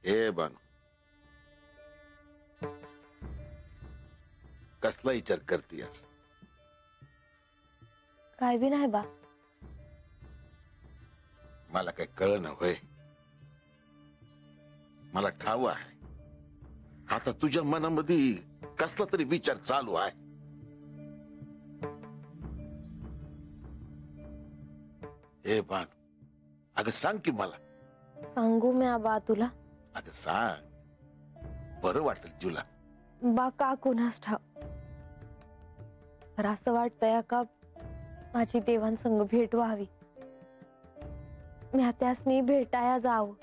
हे बानू, कसला विचार करतीयस? काय बी नाही बा. मला काय कळना होय. मला ठाव आहे आता तुझ्या मनामध्ये कसला तरी विचार चालू आहे. हे बानू, अगं सांग की मला. सांगू मी आबा तुला? अगं सांग, बरं वाटेल तुला. बा का कोणास ठाव, तर असं वाटतंय का माझी देवांसंग भेट व्हावी. मी त्यासनी भेटाया जावं.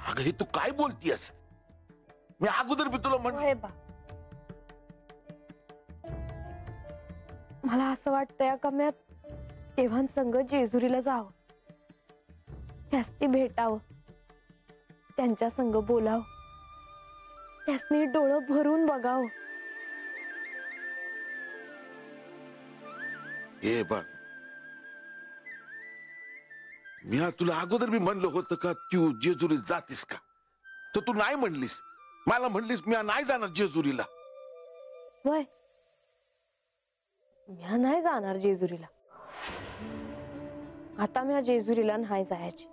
अगं हे तू काय बोलतीयस? मी अगोदर भी तुला होय बा, मला असं वाटतंय का मी देवांसंग जेजुरीला जावं, त्यासनी भेटावं, त्यांच्या संग बोलावं, त्यासनी डोळं भरून बघावं. हे बघ, मी तुला अगोदर मी म्हणलं होतं का तू जेजुरीला जातीस का, तर तू नाही म्हणलीस. मला म्हणलीस मी नाही जाणार जेजुरीला. वय मी नाही जाणार जेजुरीला. आता मी जेजुरीला नाही जायची,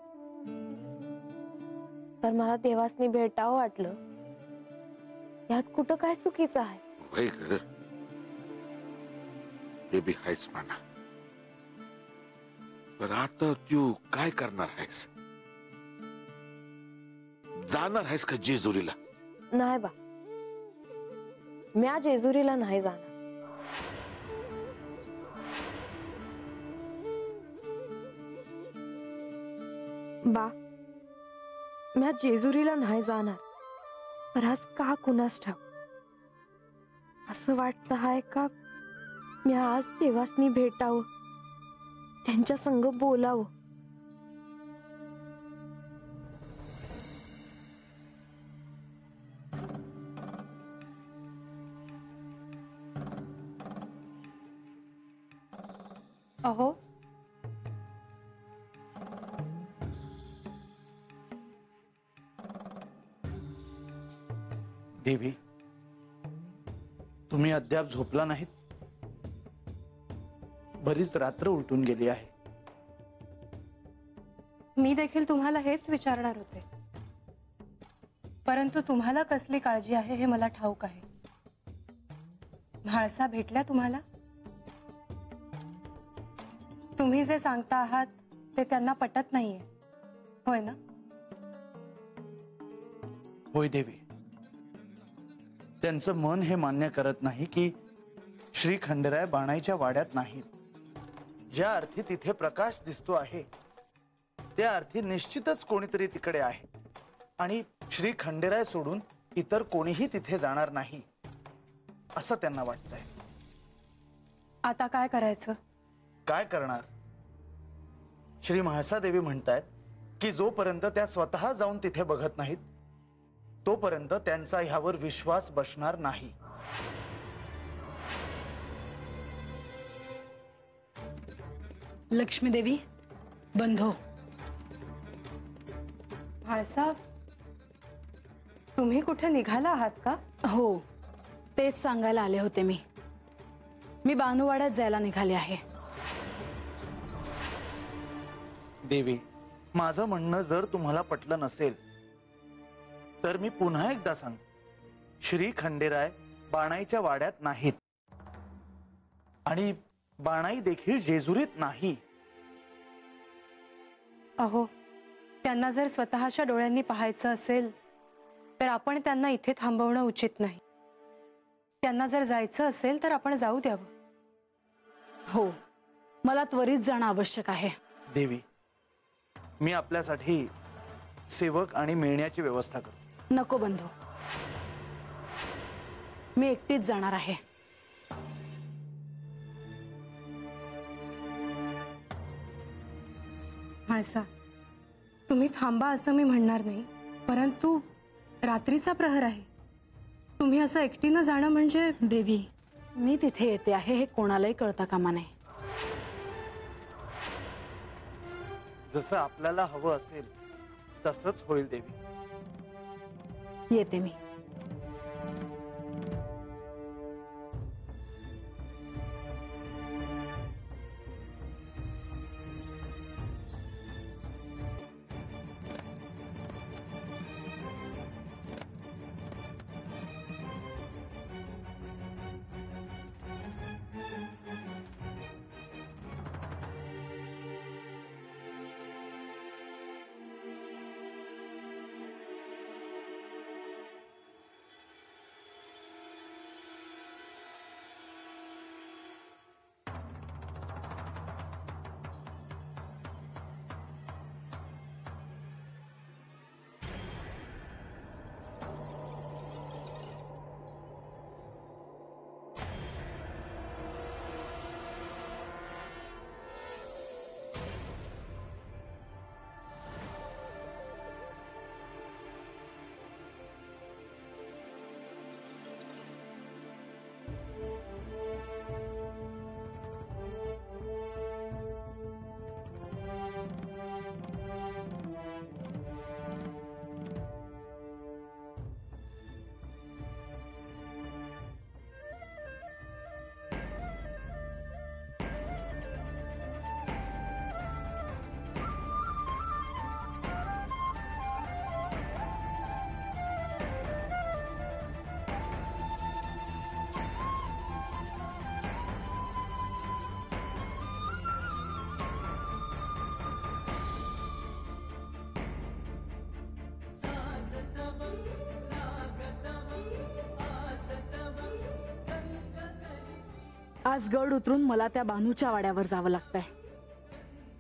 पण मला देवासनी भेटावं वाटलं. यात कुठं काय चुकीचं आहे? वय ग, ते बी आहेस म्हणा. पण आता तू काय करणार आहेस? जाणार आहेस का जेजुरीला? नाही बा, मी जेजुरीला नाही जाणार. बा, मी जेजुरीला नाही जाणार, पण आज का कुणास ठाव असं वाटत आहे का मी आज देवासनी भेटावं, त्यांच्या संग बोलावं. अहो, देवी, तुम्ही अद्याप झोपला नाहीत? बरीच रात्र उलटून गेली आहे. मी देखील तुम्हाला हेच विचारणार होते, परंतु तुम्हाला कसली काळजी आहे हे मला ठाऊक आहे. म्हाळसा भेटल्या तुम्हाला? तुम्ही जे सांगता आहात ते त्यांना पटत नाहीये, होय ना? होय देवी, त्यांचं मन हे मान्य करत नाही की श्री खंडेराय बाणाईच्या वाड्यात नाहीत. ज्या अर्थी तिथे प्रकाश दिसतो आहे त्या अर्थी निश्चितच कोणीतरी तिकडे आहे, आणि श्री खंडेराय सोडून इतर कोणीही तिथे जाणार नाही असं त्यांना वाटतंय. आता काय करायचं? काय करणार? श्री म्हाळसा देवी म्हणतायत की जोपर्यंत त्या स्वतः जाऊन तिथे बघत नाहीत तोपर्यंत त्यांचा ह्यावर विश्वास बसणार नाही. लक्ष्मी देवी, बंधो. म्हाळसा, तुम्ही कुठे निघाला आहात का? हो, तेच सांगायला आले होते. मी बानुवाड्यात जायला निघाले आहे. देवी, माझं म्हणणं जर तुम्हाला पटलं नसेल तर मी पुन्हा एकदा सांगतो, श्री खंडेराय बाणाईच्या वाड्यात नाहीत आणि बाणाई देखील जेजुरीत नाही. अहो, त्यांना जर स्वतःच्या डोळ्यांनी पाहायचं असेल तर आपण त्यांना इथे थांबवणं उचित नाही. त्यांना जर जायचं असेल तर आपण जाऊ द्यावं. हो, मला त्वरित जाणं आवश्यक आहे. देवी, मी आपल्यासाठी सेवक आणि मिळण्याची व्यवस्था करतो. नको बंधू, मी एकटीच जाणार आहे. म्हाळसा, तुम्ही थांबा असं मी म्हणणार नाही, परंतु रात्रीचा प्रहर आहे. तुम्ही असं एकटीनं जाणं म्हणजे... देवी, मी तिथे येते आहे हे कोणालाही कळता कामा नये. जसं आपल्याला हवं असेल तसंच होईल देवी. येते मी. आज गड उतरून मला त्या बानूच्या वाड्यावर जावं लागतंय.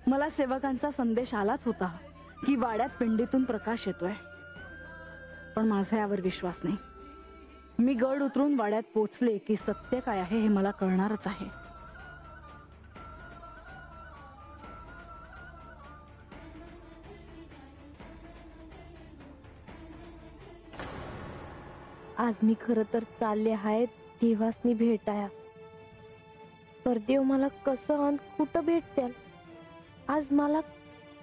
मला सेवकांचा संदेश आलाच होता की वाड्यात पिंडीतून प्रकाश येतोय, पण माझा यावर विश्वास नाही. मी गड उतरून वाड्यात पोचले की सत्य काय आहे हे मला कळणारच आहे. आज मी खरं तर चालले आहे देवासनी भेटाया. पर देव मला कसं आणि कुठं भेटत्याल. आज मला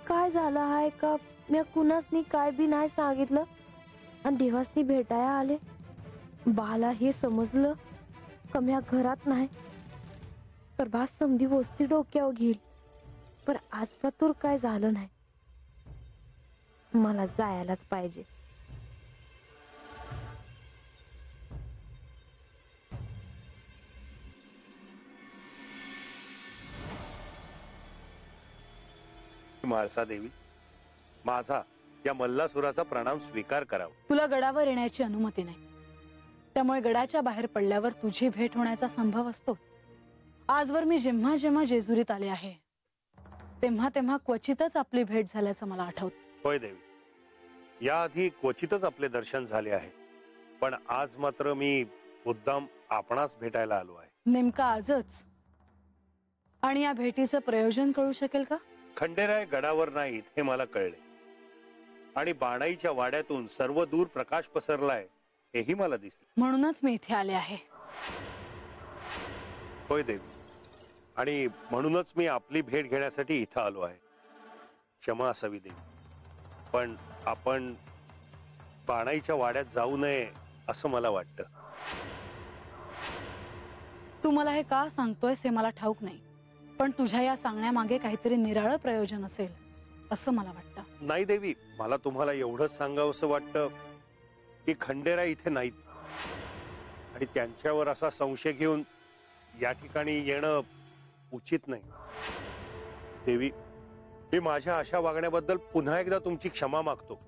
काय झालं आहे का मी कुणासनी काय बी नाही सांगितलं आणि देवासनी भेटाया आले. बाला हे समजलं का म्या घरात नाही तर बा समधी वस्ती डोक्यावर घेईल. पर आज पातूर काय झालं नाही. मला जायलाच पाहिजे. म्हाळसा देवी, माझा या मल्लासुराचा प्रणाम स्वीकार करावा. तुला गडावर येण्याची अनुमती नाही, त्यामुळे गडाच्या बाहेर पडल्यावर तुझी भेट होण्याचा संभव असतो. आजवर मी जेव्हा जेव्हा जेजुरीत आले आहे तेव्हा तेव्हा क्वचितच आपली भेट झाल्याचं मला आठवतं. होय देवी, याआधी क्वचितच आपले दर्शन झाले आहे, पण आज मात्र मी मुद्दाम आपणास भेटायला आलो आहे. नेमका आजच? आणि या भेटीचं प्रयोजन कळू शकेल का? खंडेराय गडावर नाहीत हे मला कळले, आणि बाणाईच्या वाड्यातून सर्व दूर प्रकाश पसरलाय हेही मला दिसले. म्हणूनच मी इथे आले आहे. होय देवी, आणि म्हणूनच मी आपली भेट घेण्यासाठी इथं आलो आहे. क्षमा असावी देवी, पण आपण बाणाईच्या वाड्यात जाऊ नये असं मला वाटतं. तू मला हे का सांगतोयस हे मला ठाऊक नाही, पण तुझ्या या सांगण्यामागे काहीतरी निराळं प्रयोजन असेल असं मला वाटतं. नाही देवी, मला तुम्हाला एवढंच सांगावंसं वाटतं की खंडेराय इथे नाहीत, आणि त्यांच्यावर असा संशय घेऊन या ठिकाणी येणं उचित नाही. देवी, मी माझ्या अशा वागण्याबद्दल पुन्हा एकदा तुमची क्षमा मागतो,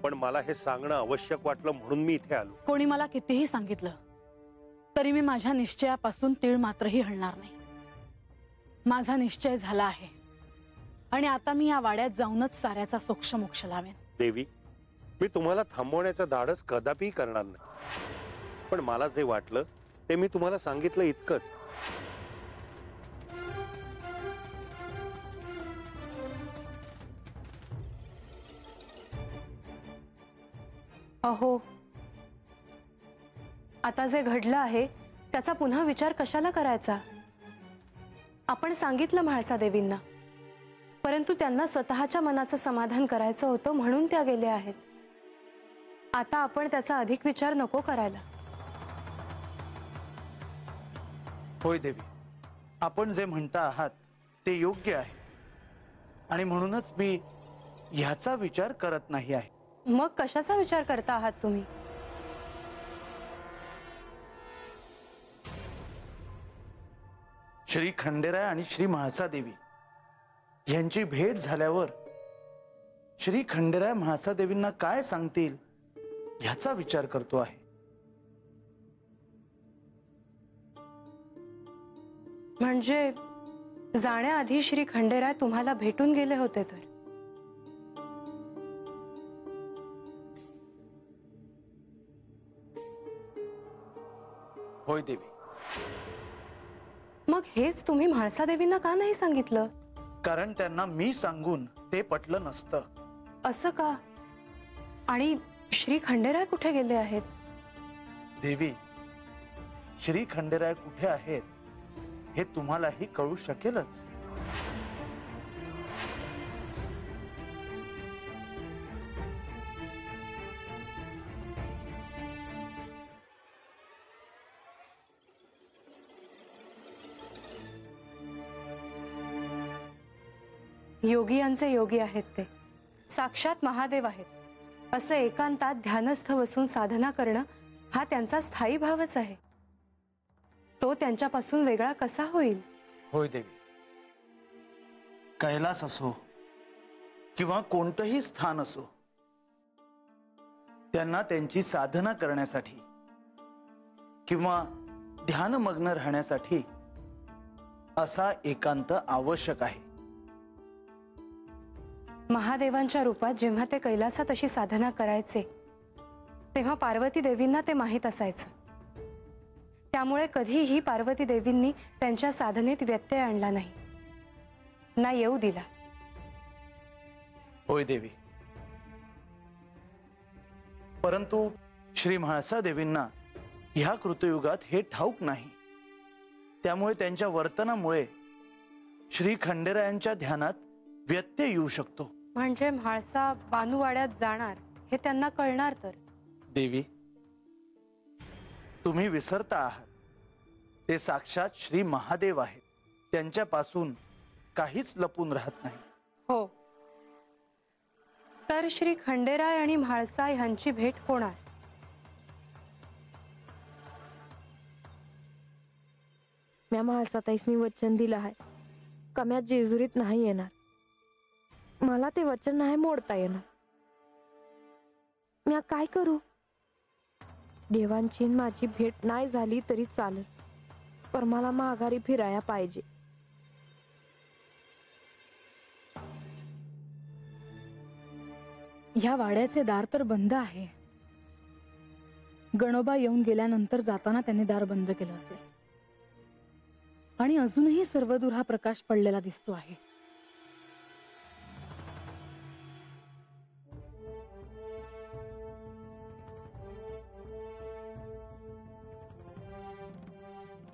पण मला हे सांगणं आवश्यक वाटलं म्हणून मी इथे आलो. कोणी मला कितीही सांगितलं तरी मी माझ्या निश्चयापासून तीळ मात्रही हलणार नाही. माझा निश्चय झाला आहे आणि आता मी या वाड्यात जाऊनच साऱ्याचा सोक्षमोक्ष लावेन. देवी, मी तुम्हाला थांबवण्याचं धाडस कदापि करणार नाही, पण मला जे वाटलं ते मी तुम्हाला सांगितलं इतकंच. अहो, आता जे घडलं आहे त्याचा पुन्हा विचार कशाला करायचा? आपण सांगितलं म्हाळसा देवींना, परंतु त्यांना स्वतःच्या मनाचं समाधान करायचं होतं म्हणून त्या गेल्या आहेत. आता आपण त्याचा अधिक विचार नको करायला. होय देवी, आपण जे म्हणता आहात ते योग्य आहे आणि म्हणूनच मी ह्याचा विचार करत नाही आहे. मग कशाचा विचार करता आहात तुम्ही? श्री खंडेराय आणि श्री म्हाळसा देवी यांची भेट झाल्यावर श्री खंडेराय म्हाळसा देवींना काय सांगतील ह्याचा विचार करतो आहे. म्हणजे जाण्याआधी श्री खंडेराय तुम्हाला भेटून गेले होते तर? होय देवी. मग हेच तुम्ही म्हाळसा देवींना का नाही सांगितलं? कारण त्यांना मी सांगून ते पटलं नसतं. असं का? आणि श्री खंडेराय कुठे गेले आहेत? देवी, श्री खंडेराय कुठे आहेत हे तुम्हालाही कळू शकेलच. योगियांचे योगी आहेत ते, साक्षात महादेव आहेत. असं एकांतात ध्यानस्थ बसून साधना करणं हा त्यांचा स्थायी भावच आहे. तो त्यांच्यापासून वेगळा कसा होईल? होय देवी. कैलास असो किंवा कोणतंही स्थान असो, त्यांना त्यांची साधना करण्यासाठी किंवा ध्यानमग्न राहण्यासाठी असा एकांत आवश्यक आहे. महादेवांच्या रूपात जेव्हा ते कैलासात अशी साधना करायचे तेव्हा पार्वती देवींना ते माहीत असायचं. त्यामुळे कधीही पार्वती देवींनी त्यांच्या साधनेत व्यत्यय आणला नाही, ना येऊ दिला. होय देवी. परंतु श्री म्हाळसा देवींना ह्या कृतयुगात हे ठाऊक नाही. त्यामुळे त्यांच्या वर्तनामुळे श्री खंडेरायांच्या ध्यानात व्यत्यय येऊ शकतो. म्हणजे म्हाळसा बानुवाड्यात जाणार हे त्यांना कळणार तर? देवी, तुम्ही विसरता आहात. ते साक्षात श्री महादेव आहेत. त्यांच्यापासून काहीच लपून राहत नाही. हो, तर श्री खंडेराय आणि म्हाळसा ह्यांची भेट होणार. म्या म्हाळसाताईसनी वचन दिलं आहे का म्या जेजुरीत नाही येणार. मला ते वचन नाही मोडता येणार. म्या काय करू? देवांची माझी भेट नाही झाली तरी चालेल, पण मला माघारी फिरायला पाहिजे. ह्या वाड्याचे दार तर बंद आहे. गणोबा येऊन गेल्यानंतर जाताना त्याने दार बंद केलं असेल आणि अजूनही सर्वदूर हा प्रकाश पडलेला दिसतो आहे.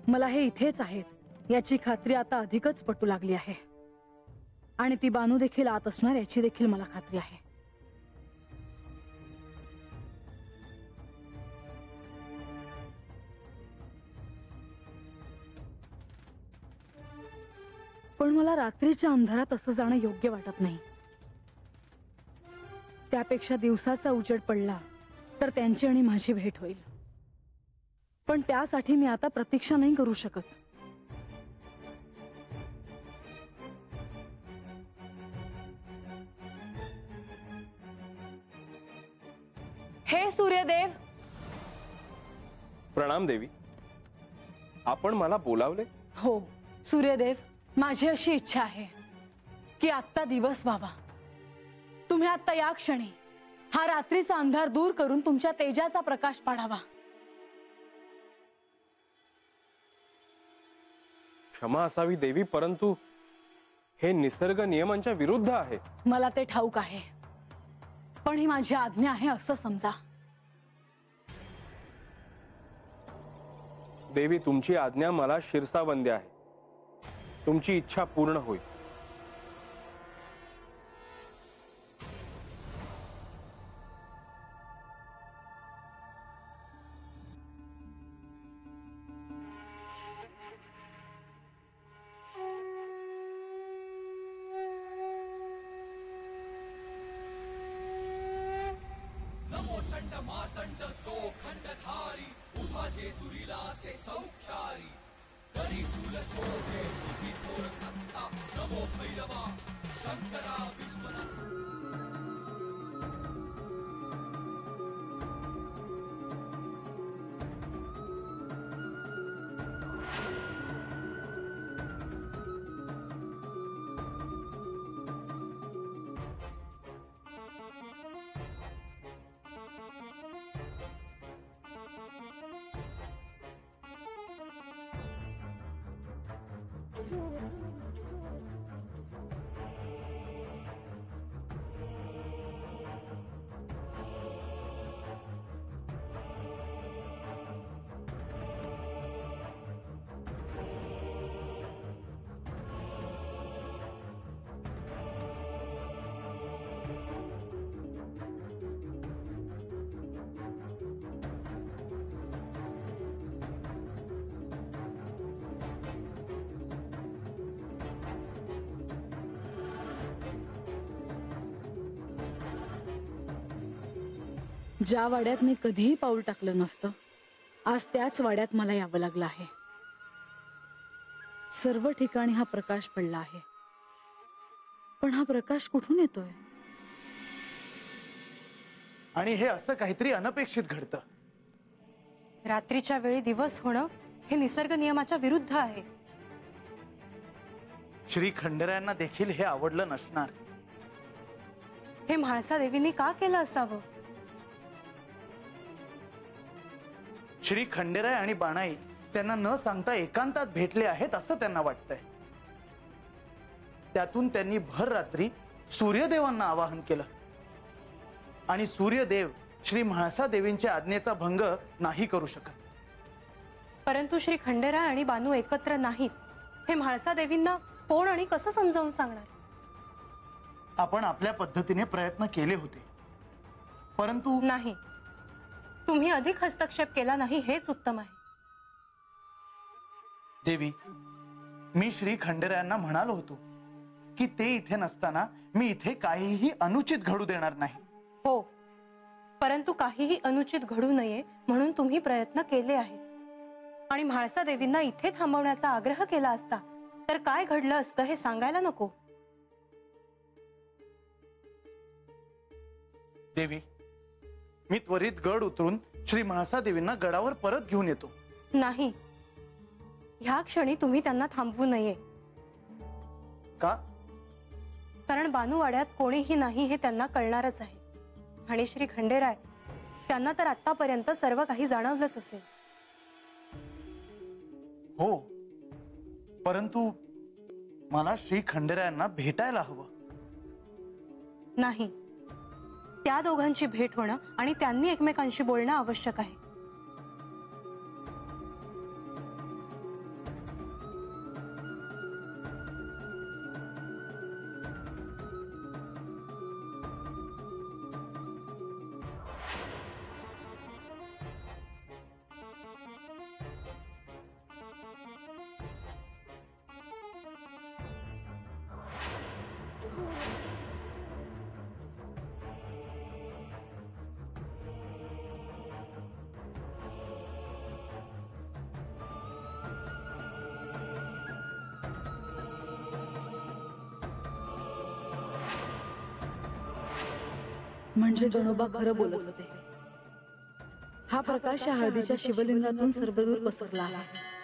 मला हे इथेच आहेत याची खात्री आता अधिकच पटू लागली आहे आणि ती बानू देखील आत असणार याची देखील मला खात्री आहे. पण मला रात्रीच्या अंधारात असं जाणं योग्य वाटत नाही. त्यापेक्षा दिवसाचा उजेड पडला तर त्यांची आणि माझी भेट होईल. पण त्यासाठी मी आता प्रतीक्षा नाही करू शकत. हे सूर्यदेव. प्रणाम देवी. आपण मला बोलावले? हो सूर्यदेव, माझी अशी इच्छा आहे की आत्ता दिवस व्हावा. तुम्ही आत्ता या क्षणी हा रात्रीचा अंधार दूर करून तुमच्या तेजाचा प्रकाश पाडावा. क्षमा असावी देवी, परंतु हे निसर्ग नियमांच्या विरुद्ध आहे. मला ते ठाऊक आहे, पण ही माझी आज्ञा आहे असं समजा. देवी, तुमची आज्ञा मला शिरसावंद्य आहे. तुमची इच्छा पूर्ण होईल. ज्या वाड्यात मी कधीही पाऊल टाकलं नसतं, आज त्याच वाड्यात मला यावं लागलं आहे. सर्व ठिकाणी हा प्रकाश पडला आहे, पण हा प्रकाश कुठून येतोय? आणि हे असं काहीतरी अनपेक्षित घडतं. रात्रीच्या वेळी दिवस होणं हे निसर्ग नियमाच्या विरुद्ध आहे. श्री खंडेरायांना देखील हे आवडलं नसणार. हे म्हाळसा देवींनी का केलं असावं? श्री खंडेराय आणि बाणाई त्यांना न सांगता एकांतात भेटले आहेत असं त्यांना वाटतंय. त्यातून त्यांनी भर रात्री सूर्यदेवांना आवाहन केलं आणि सूर्यदेव श्री म्हाळसा देवींच्या आज्ञेचा भंग नाही करू शकत. परंतु श्री खंडेराय आणि बानू एकत्र नाहीत हे म्हाळसा देवींना कोण आणि कसं समजावून सांगणार? आपण आपल्या पद्धतीने प्रयत्न केले होते, परंतु नाही, तुम्ही अधिक हस्तक्षेप केला नाही हेच उत्तम आहे. देवी, मी श्री खंडेरायांना म्हणालो होतो की ते इथे नसताना मी इथे काहीही अनुचित घडू देणार नाही. हो, परंतु काहीही अनुचित घडू नये म्हणून तुम्ही प्रयत्न केले आहेत. आणि म्हाळसा देवींना इथे थांबवण्याचा आग्रह केला असता तर काय घडलं असतं हे सांगायला नको? देवी, मी त्वरित गड उतरून श्री म्हाळसा देवींना गडावर परत घेऊन येतो. नाही, ह्या क्षणी तुम्ही त्यांना थांबवू नये. का? कारण बानूवाड्यात कोणीही नाही हे त्यांना कळणारच आहे. आणि श्री खंडेराय त्यांना तर आतापर्यंत सर्व काही जाणवलंच असेल. हो, परंतु मला श्री खंडेरायांना भेटायला हवं. नाही, त्या दोघांची भेट होणं आणि त्यांनी एकमेकांशी बोलणं आवश्यक आहे. म्हणजे गणोबा खरं बोलत होते. हा प्रकाश या हळदीच्या शिवलिंगातून सर्वदूर पसरला आहे.